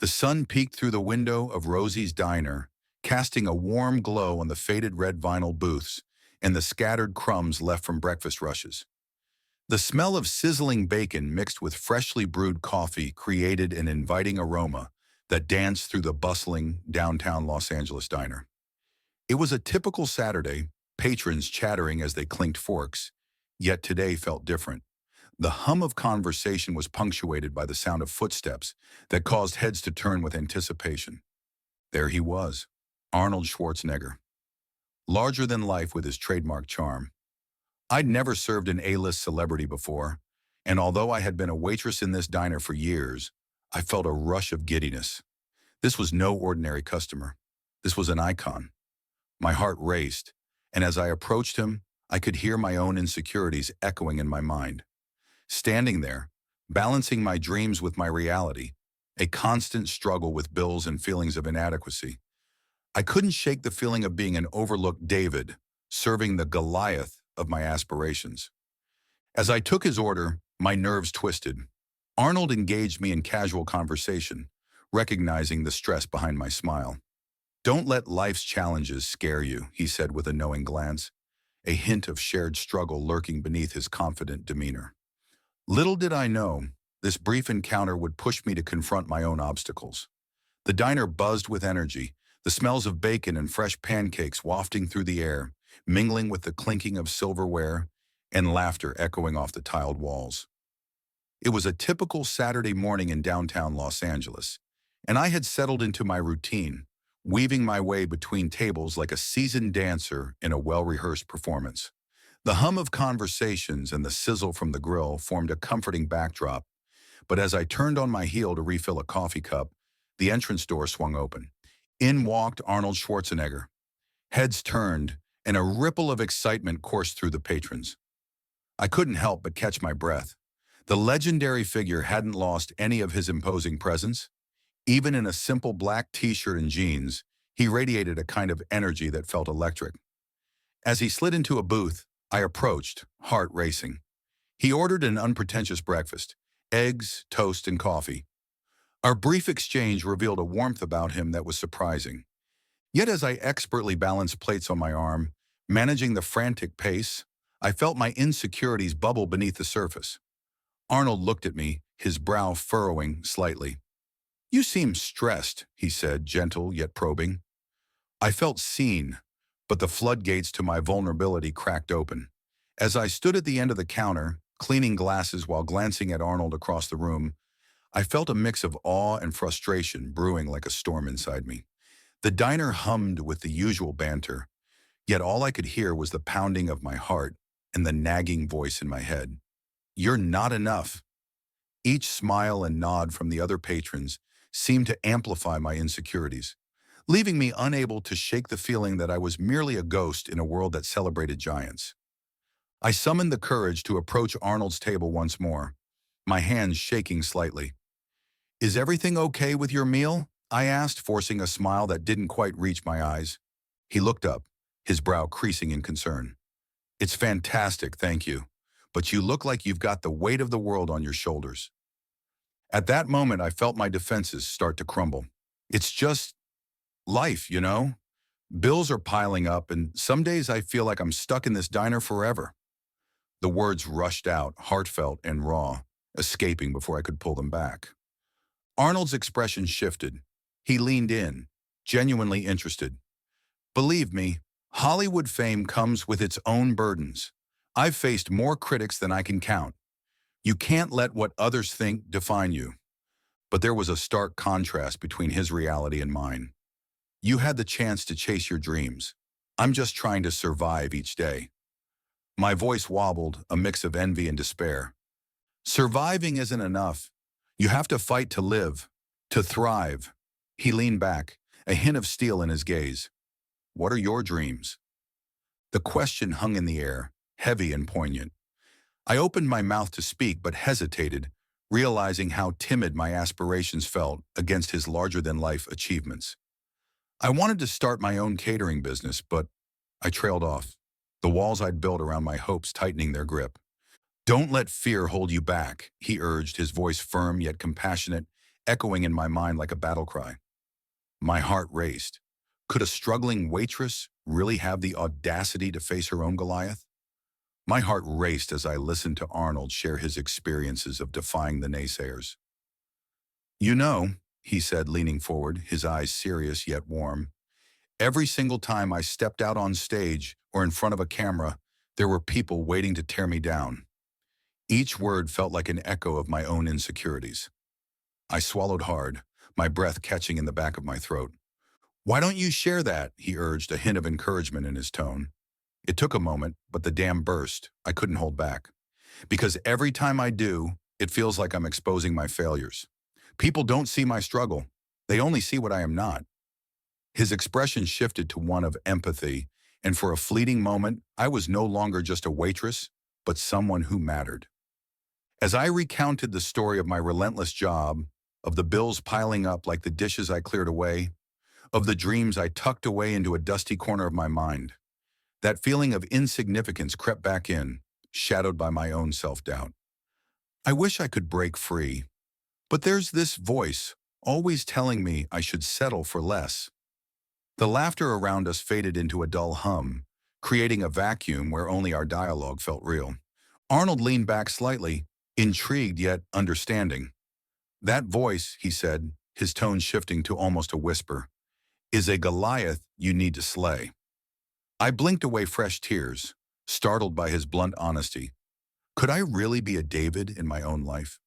The sun peeked through the window of Rosie's diner, casting a warm glow on the faded red vinyl booths and the scattered crumbs left from breakfast rushes. The smell of sizzling bacon mixed with freshly brewed coffee created an inviting aroma that danced through the bustling downtown Los Angeles diner. It was a typical Saturday, patrons chattering as they clinked forks, yet today felt different. The hum of conversation was punctuated by the sound of footsteps that caused heads to turn with anticipation. There he was, Arnold Schwarzenegger, larger than life with his trademark charm. I'd never served an A-list celebrity before, and although I had been a waitress in this diner for years, I felt a rush of giddiness. This was no ordinary customer. This was an icon. My heart raced, and as I approached him, I could hear my own insecurities echoing in my mind. Standing there, balancing my dreams with my reality, a constant struggle with bills and feelings of inadequacy. I couldn't shake the feeling of being an overlooked David, serving the Goliath of my aspirations. As I took his order, my nerves twisted. Arnold engaged me in casual conversation, recognizing the stress behind my smile. "Don't let life's challenges scare you," he said with a knowing glance, a hint of shared struggle lurking beneath his confident demeanor. Little did I know, this brief encounter would push me to confront my own obstacles. The diner buzzed with energy, the smells of bacon and fresh pancakes wafting through the air, mingling with the clinking of silverware and laughter echoing off the tiled walls. It was a typical Saturday morning in downtown Los Angeles, and I had settled into my routine, weaving my way between tables like a seasoned dancer in a well-rehearsed performance. The hum of conversations and the sizzle from the grill formed a comforting backdrop, but as I turned on my heel to refill a coffee cup, the entrance door swung open. In walked Arnold Schwarzenegger. Heads turned, and a ripple of excitement coursed through the patrons. I couldn't help but catch my breath. The legendary figure hadn't lost any of his imposing presence. Even in a simple black t-shirt and jeans, he radiated a kind of energy that felt electric. As he slid into a booth, I approached, heart racing. He ordered an unpretentious breakfast, eggs, toast, and coffee. Our brief exchange revealed a warmth about him that was surprising. Yet as I expertly balanced plates on my arm, managing the frantic pace, I felt my insecurities bubble beneath the surface. Arnold looked at me, his brow furrowing slightly. "You seem stressed," he said, gentle yet probing. I felt seen, but the floodgates to my vulnerability cracked open. As I stood at the end of the counter, cleaning glasses while glancing at Arnold across the room, I felt a mix of awe and frustration brewing like a storm inside me. The diner hummed with the usual banter, yet all I could hear was the pounding of my heart and the nagging voice in my head. "You're not enough." Each smile and nod from the other patrons seemed to amplify my insecurities, leaving me unable to shake the feeling that I was merely a ghost in a world that celebrated giants. I summoned the courage to approach Arnold's table once more, my hands shaking slightly. "Is everything okay with your meal?" I asked, forcing a smile that didn't quite reach my eyes. He looked up, his brow creasing in concern. "It's fantastic, thank you, but you look like you've got the weight of the world on your shoulders." At that moment, I felt my defenses start to crumble. It's just life, you know? Bills are piling up, and some days I feel like I'm stuck in this diner forever. The words rushed out, heartfelt and raw, escaping before I could pull them back. Arnold's expression shifted. He leaned in, genuinely interested. "Believe me, Hollywood fame comes with its own burdens. I've faced more critics than I can count. You can't let what others think define you." But there was a stark contrast between his reality and mine. "You had the chance to chase your dreams. I'm just trying to survive each day." My voice wobbled, a mix of envy and despair. "Surviving isn't enough. You have to fight to live, to thrive." He leaned back, a hint of steel in his gaze. "What are your dreams?" The question hung in the air, heavy and poignant. I opened my mouth to speak but hesitated, realizing how timid my aspirations felt against his larger-than-life achievements. I wanted to start my own catering business, but I trailed off, the walls I'd built around my hopes tightening their grip. "Don't let fear hold you back," he urged, his voice firm yet compassionate, echoing in my mind like a battle cry. My heart raced. Could a struggling waitress really have the audacity to face her own Goliath? My heart raced as I listened to Arnold share his experiences of defying the naysayers. You know, he said, leaning forward, his eyes serious yet warm, every single time I stepped out on stage or in front of a camera, there were people waiting to tear me down. Each word felt like an echo of my own insecurities. I swallowed hard, my breath catching in the back of my throat. Why don't you share that? He urged, a hint of encouragement in his tone. It took a moment, but the dam burst. I couldn't hold back. Because every time I do, it feels like I'm exposing my failures. People don't see my struggle. They only see what I am not. His expression shifted to one of empathy, and for a fleeting moment, I was no longer just a waitress, but someone who mattered. As I recounted the story of my relentless job, of the bills piling up like the dishes I cleared away, of the dreams I tucked away into a dusty corner of my mind, that feeling of insignificance crept back in, shadowed by my own self-doubt. I wish I could break free, but there's this voice, always telling me I should settle for less. The laughter around us faded into a dull hum, creating a vacuum where only our dialogue felt real. Arnold leaned back slightly, intrigued yet understanding. That voice, he said, his tone shifting to almost a whisper, is a Goliath you need to slay. I blinked away fresh tears, startled by his blunt honesty. Could I really be a David in my own life?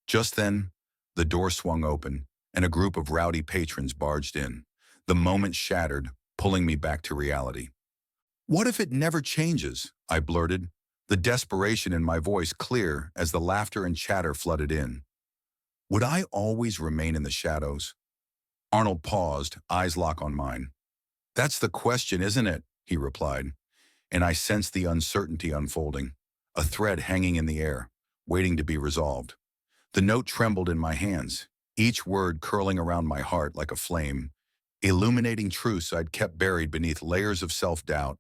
Just then, the door swung open, and a group of rowdy patrons barged in. The moment shattered, pulling me back to reality. What if it never changes? I blurted, the desperation in my voice clear as the laughter and chatter flooded in. Would I always remain in the shadows? Arnold paused, eyes locked on mine. That's the question, isn't it? He replied, and I sensed the uncertainty unfolding, a thread hanging in the air, waiting to be resolved. The note trembled in my hands, each word curling around my heart like a flame, illuminating truths I'd kept buried beneath layers of self-doubt.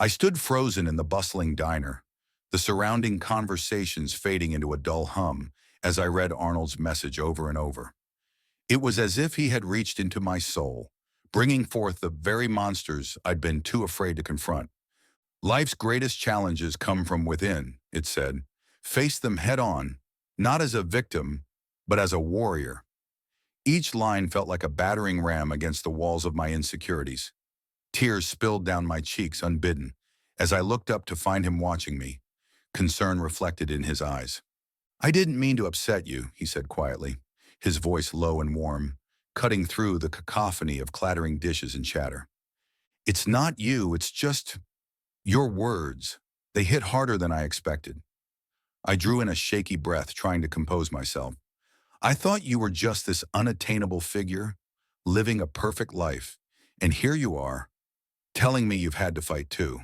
I stood frozen in the bustling diner, the surrounding conversations fading into a dull hum as I read Arnold's message over and over. It was as if he had reached into my soul, bringing forth the very monsters I'd been too afraid to confront. Life's greatest challenges come from within, it said. Face them head on, not as a victim, but as a warrior. Each line felt like a battering ram against the walls of my insecurities. Tears spilled down my cheeks unbidden as I looked up to find him watching me, concern reflected in his eyes. I didn't mean to upset you, he said quietly, his voice low and warm, cutting through the cacophony of clattering dishes and chatter. It's not you, it's just your words. They hit harder than I expected. I drew in a shaky breath, trying to compose myself. I thought you were just this unattainable figure, living a perfect life, and here you are, telling me you've had to fight too.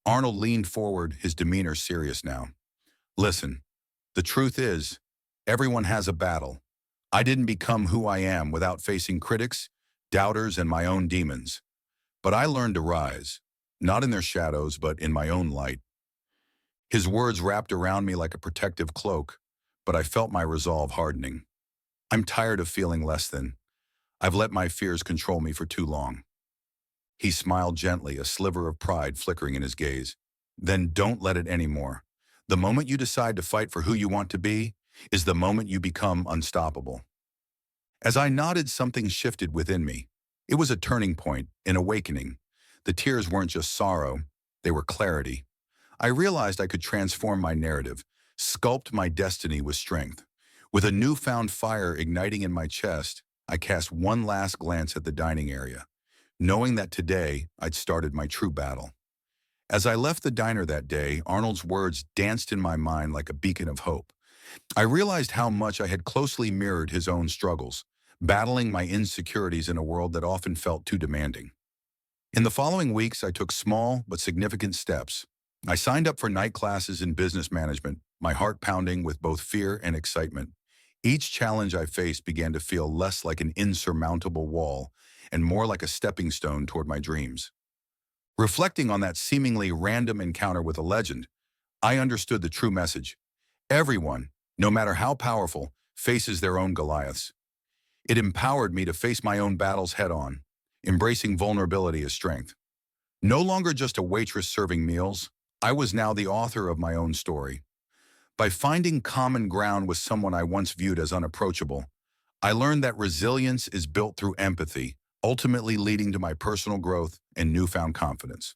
Arnold leaned forward, his demeanor serious now. Listen, the truth is, everyone has a battle. I didn't become who I am without facing critics, doubters, and my own demons. But I learned to rise, not in their shadows, but in my own light. His words wrapped around me like a protective cloak, but I felt my resolve hardening. I'm tired of feeling less than. I've let my fears control me for too long. He smiled gently, a sliver of pride flickering in his gaze. Then don't let it anymore. The moment you decide to fight for who you want to be is the moment you become unstoppable. As I nodded, something shifted within me. It was a turning point, an awakening. The tears weren't just sorrow, they were clarity. I realized I could transform my narrative, sculpt my destiny with strength. With a newfound fire igniting in my chest, I cast one last glance at the dining area, knowing that today I'd started my true battle. As I left the diner that day, Arnold's words danced in my mind like a beacon of hope. I realized how much I had closely mirrored his own struggles, battling my insecurities in a world that often felt too demanding. In the following weeks, I took small but significant steps. I signed up for night classes in business management, my heart pounding with both fear and excitement. Each challenge I faced began to feel less like an insurmountable wall and more like a stepping stone toward my dreams. Reflecting on that seemingly random encounter with a legend, I understood the true message. Everyone, no matter how powerful, faces their own Goliaths. It empowered me to face my own battles head-on, embracing vulnerability as strength. No longer just a waitress serving meals, I was now the author of my own story. By finding common ground with someone I once viewed as unapproachable, I learned that resilience is built through empathy, ultimately leading to my personal growth and newfound confidence.